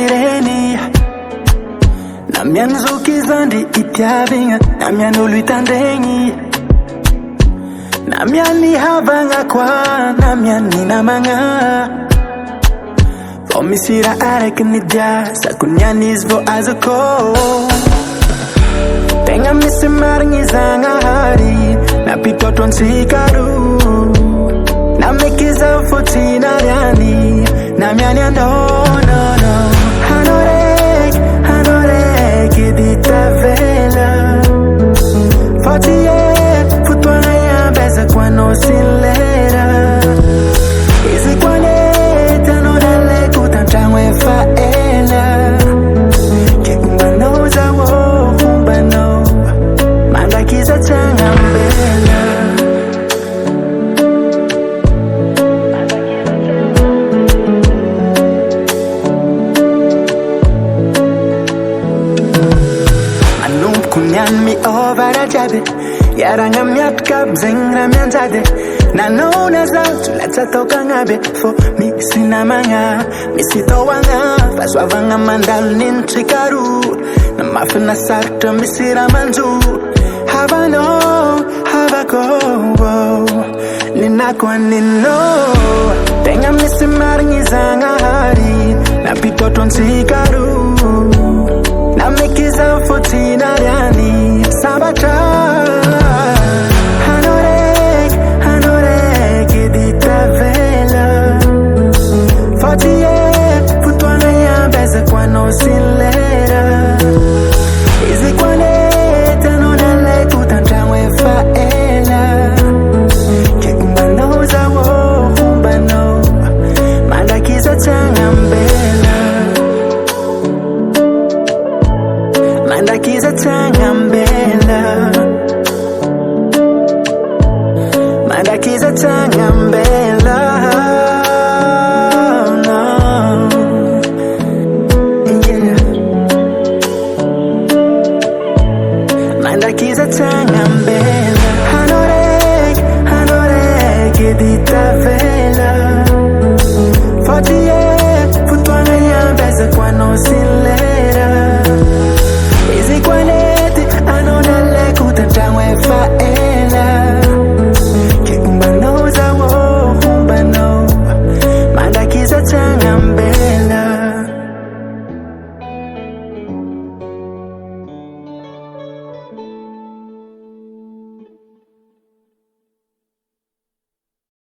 ireny. Namiany zokizandry itiavigna, namiany olo itandregny, namiany havagna koa, namiany namagna. Vao misy raha araiky nidiasako niany izy vao azoko. Tegna misy marigny Zagnahary, nampitotro antsika roa. Namekiza fotsiny ariany, namiany anao, no, no. Hanao raiky edy tavela, faty fotoagna iambezako anao sy ny lera. Izy koa nety anao nalaiko tantragno efa ela. Ke ombanao zaho, ombanao, mandakiza tsy agnambela. Miovara jiaby, iaragna miapaka aby zegny raha mianjady. Nanao nazahotra latsy atao kagnaby, fô misy namagna, misy tahoagna, fahasoavagna mandalo nintsika roa. Namafina sarotra misy raha manjo, havanao, havako, ninako aninao. Tegna misy marigny Zagnahary, nampitotro antsika roa. Namekiza fotsiny ariany, sambatra. Hanao raiky edy tavela, faty fotoagna iambezako anao sy ny lera. Izy koa nety anao nalaiko tantragno efa ela. Ke ombanao zaho, ombanao, mandakiza tsy agnambela. Mandakiza tsy agnambela, mandakiza tsy agnambela, no, yeah. Mandakiza tsy agnambela. Hanao raiky edy